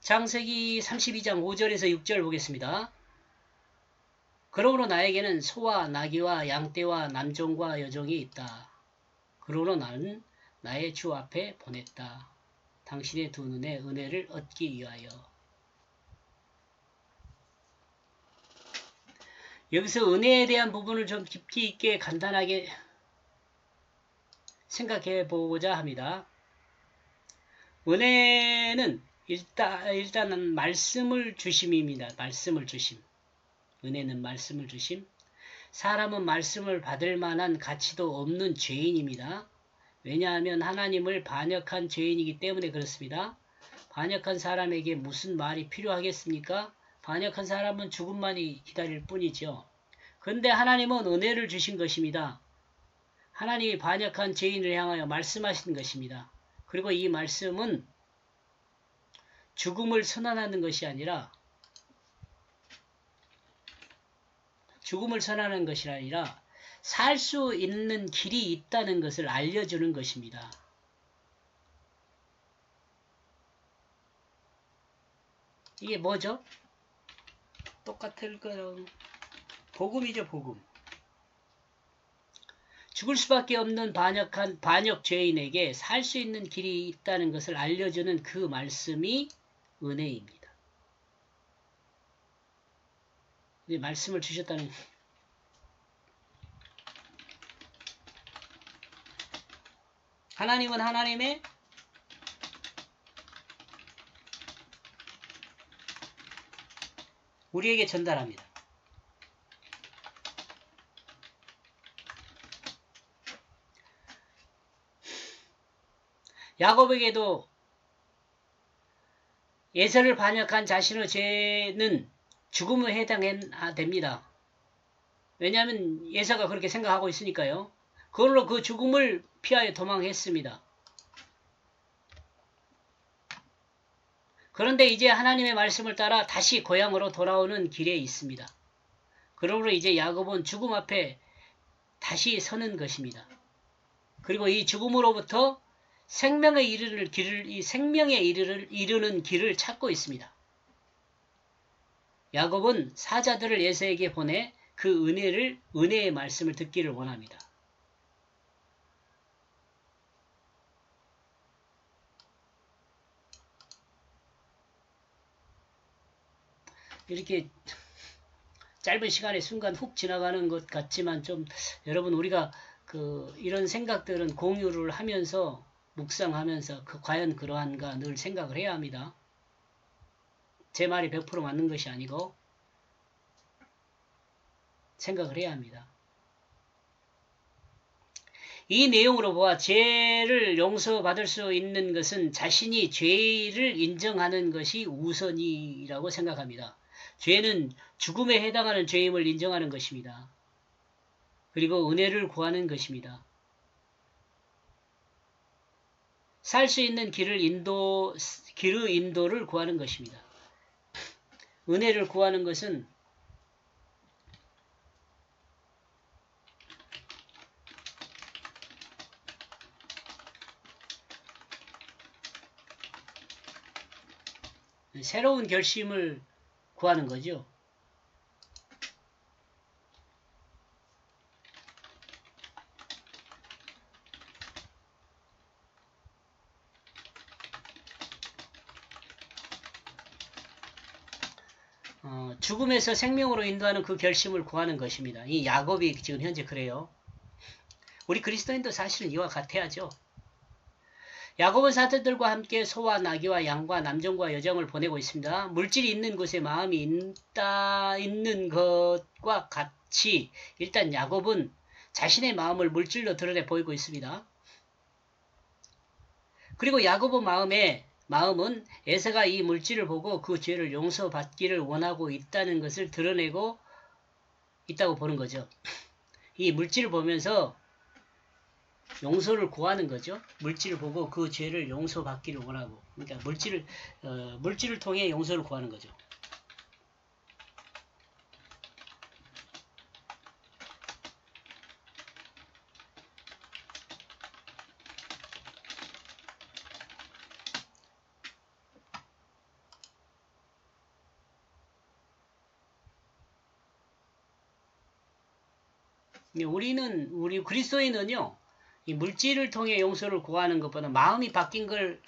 창세기 32장 5절에서 6절 보겠습니다. 그러므로 나에게는 소와 나귀와 양떼와 남종과 여종이 있다. 그러므로 나는 나의 주 앞에 보냈다. 당신의 두 눈에 은혜를 얻기 위하여. 여기서 은혜에 대한 부분을 좀 깊이 있게 간단하게 생각해 보고자 합니다. 은혜는 일단은 말씀을 주심입니다. 말씀을 주심. 은혜는 말씀을 주심. 사람은 말씀을 받을 만한 가치도 없는 죄인입니다. 왜냐하면 하나님을 반역한 죄인이기 때문에 그렇습니다. 반역한 사람에게 무슨 말이 필요하겠습니까? 반역한 사람은 죽음만이 기다릴 뿐이죠. 그런데 하나님은 은혜를 주신 것입니다. 하나님이 반역한 죄인을 향하여 말씀하신 것입니다. 그리고 이 말씀은 죽음을 선언하는 것이 아니라 살 수 있는 길이 있다는 것을 알려주는 것입니다. 이게 뭐죠? 똑같을 거라고. 복음이죠, 복음. 죽을 수밖에 없는 반역 죄인에게 살 수 있는 길이 있다는 것을 알려주는 그 말씀이 은혜입니다. 말씀을 주셨다는 하나님은 하나님의 우리에게 전달합니다. 야곱에게도 예서를 반역한 자신의 죄는 죽음에 해당됩니다. 왜냐하면 예서가 그렇게 생각하고 있으니까요. 그걸로 그 죽음을 피하여 도망했습니다. 그런데 이제 하나님의 말씀을 따라 다시 고향으로 돌아오는 길에 있습니다. 그러므로 이제 야곱은 죽음 앞에 다시 서는 것입니다. 그리고 이 죽음으로부터 생명에 이르는 길을 찾고 있습니다. 야곱은 사자들을 에서에게 보내 그 은혜의 말씀을 듣기를 원합니다. 이렇게 짧은 시간에 순간 훅 지나가는 것 같지만 좀 여러분 우리가 이런 생각들은 공유를 하면서 묵상하면서 과연 그러한가 늘 생각을 해야 합니다. 제 말이 100% 맞는 것이 아니고 생각을 해야 합니다. 이 내용으로 보아 죄를 용서받을 수 있는 것은 자신이 죄를 인정하는 것이 우선이라고 생각합니다. 죄는 죽음에 해당하는 죄임을 인정하는 것입니다. 그리고 은혜를 구하는 것입니다. 살 수 있는 길의 인도를 구하는 것입니다. 은혜를 구하는 것은 새로운 결심을 구하는 거죠. 죽음에서 생명으로 인도하는 그 결심을 구하는 것입니다. 이 야곱이 지금 현재 그래요. 우리 그리스도인도 사실은 이와 같아야죠. 야곱은 사람들과 함께 소와 나귀와 양과 남종과 여종을 보내고 있습니다. 물질이 있는 곳에 마음이 있는 것과 같이 일단 야곱은 자신의 마음을 물질로 드러내 보이고 있습니다. 그리고 야곱의 마음은 에서가 이 물질을 보고 그 죄를 용서받기를 원하고 있다는 것을 드러내고 있다고 보는 거죠. 이 물질을 보면서 용서를 구하는 거죠. 물질을 보고 그 죄를 용서받기를 원하고, 그러니까 물질을 통해 용서를 구하는 거죠. 우리 그리스도인은요, 이 물질을 통해 용서를 구하는 것보다 마음이 바뀐 걸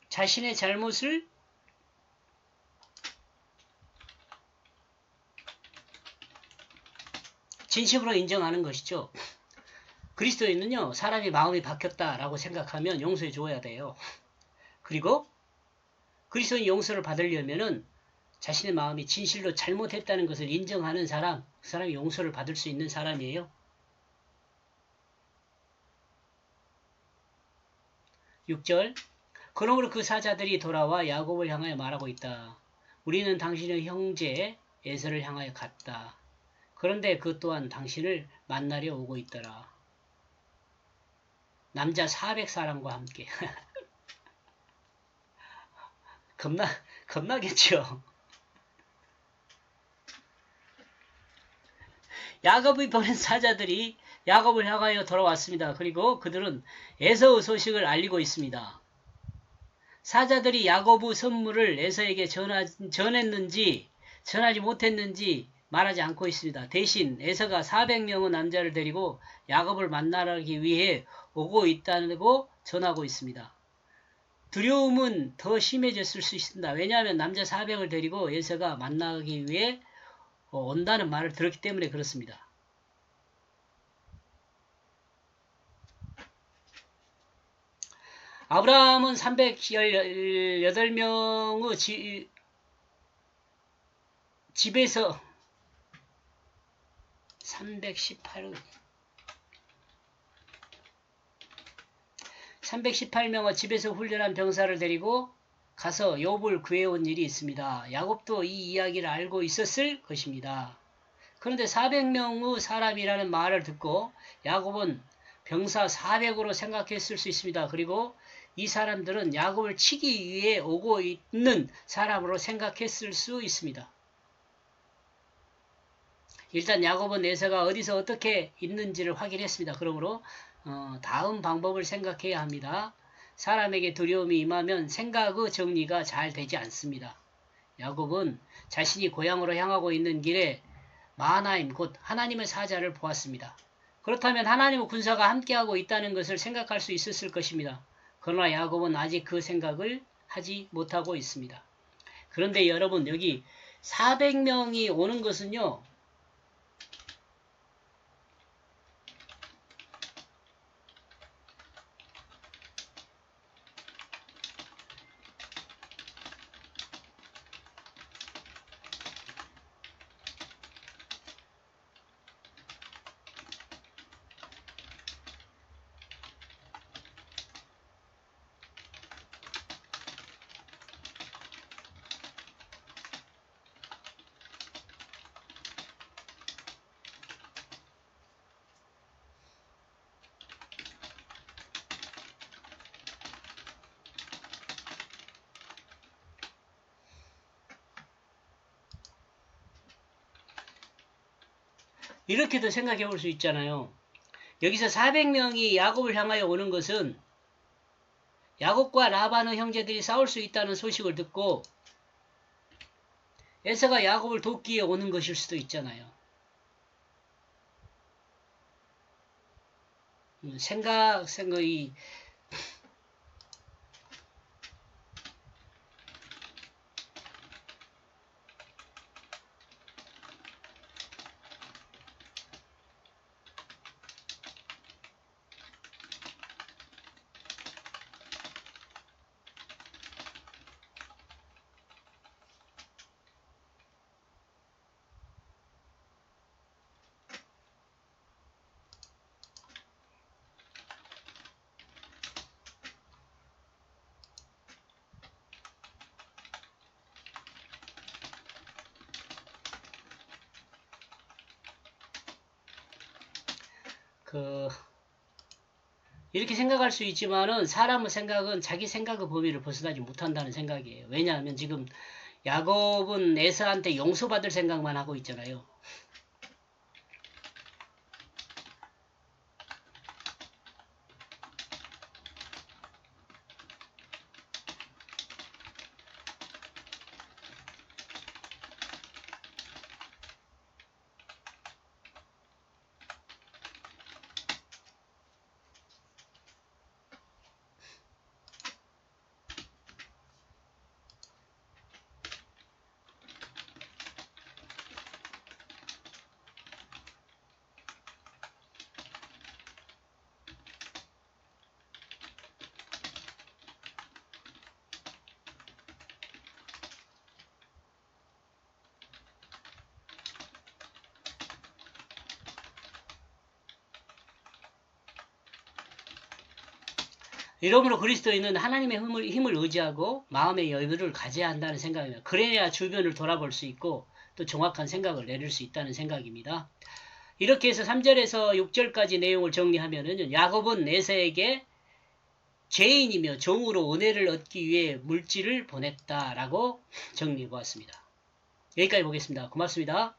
자신의 잘못을 진심으로 인정하는 것이죠. 그리스도인은요, 사람이 마음이 바뀌었다라고 생각하면 용서해 줘야 돼요. 그리고 그리스도인 용서를 받으려면은 자신의 마음이 진실로 잘못했다는 것을 인정하는 사람, 그 사람이 용서를 받을 수 있는 사람이에요. 6절 그러므로 그 사자들이 돌아와 야곱을 향하여 말하고 있다. 우리는 당신의 형제 에서를 향하여 갔다. 그런데 그 또한 당신을 만나려 오고 있더라. 남자 400사람과 함께. 겁나겠죠. 야곱이 보낸 사자들이 야곱을 향하여 돌아왔습니다. 그리고 그들은 에서의 소식을 알리고 있습니다. 사자들이 야곱의 선물을 에서에게 전했는지 전하지 못했는지 말하지 않고 있습니다. 대신 에서가 400명의 남자를 데리고 야곱을 만나기 위해 오고 있다고 전하고 있습니다. 두려움은 더 심해졌을 수 있습니다. 왜냐하면 남자 400을 데리고 에서가 만나기 위해 온다는 말을 들었기 때문에 그렇습니다. 아브라함은 318명의 집에서 318명의 집에서 훈련한 병사를 데리고 가서 욥을 구해온 일이 있습니다. 야곱도 이 이야기를 알고 있었을 것입니다. 그런데 400명의 사람이라는 말을 듣고 야곱은 병사 400으로 생각했을 수 있습니다. 그리고 이 사람들은 야곱을 치기 위해 오고 있는 사람으로 생각했을 수 있습니다. 일단 야곱은 에서가 어디서 어떻게 있는지를 확인했습니다. 그러므로 다음 방법을 생각해야 합니다. 사람에게 두려움이 임하면 생각의 정리가 잘 되지 않습니다. 야곱은 자신이 고향으로 향하고 있는 길에 마하나임 곧 하나님의 사자를 보았습니다. 그렇다면 하나님의 군사가 함께하고 있다는 것을 생각할 수 있었을 것입니다. 그러나 야곱은 아직 그 생각을 하지 못하고 있습니다. 그런데 여러분 여기 400명이 오는 것은요. 이렇게도 생각해 볼 수 있잖아요. 여기서 400명이 야곱을 향하여 오는 것은 야곱과 라반의 형제들이 싸울 수 있다는 소식을 듣고 에서가 야곱을 돕기에 오는 것일 수도 있잖아요. 생각이 이렇게 생각할 수 있지만은 사람의 생각은 자기 생각의 범위를 벗어나지 못한다는 생각이에요. 왜냐하면 지금 야곱은 에서한테 용서받을 생각만 하고 있잖아요. 이러므로 그리스도인은 하나님의 힘을 의지하고 마음의 여유를 가져야 한다는 생각입니다. 그래야 주변을 돌아볼 수 있고 또 정확한 생각을 내릴 수 있다는 생각입니다. 이렇게 해서 3절에서 6절까지 내용을 정리하면은 야곱은 에서에게 죄인이며 종으로 은혜를 얻기 위해 물질을 보냈다라고 정리해 보았습니다. 여기까지 보겠습니다. 고맙습니다.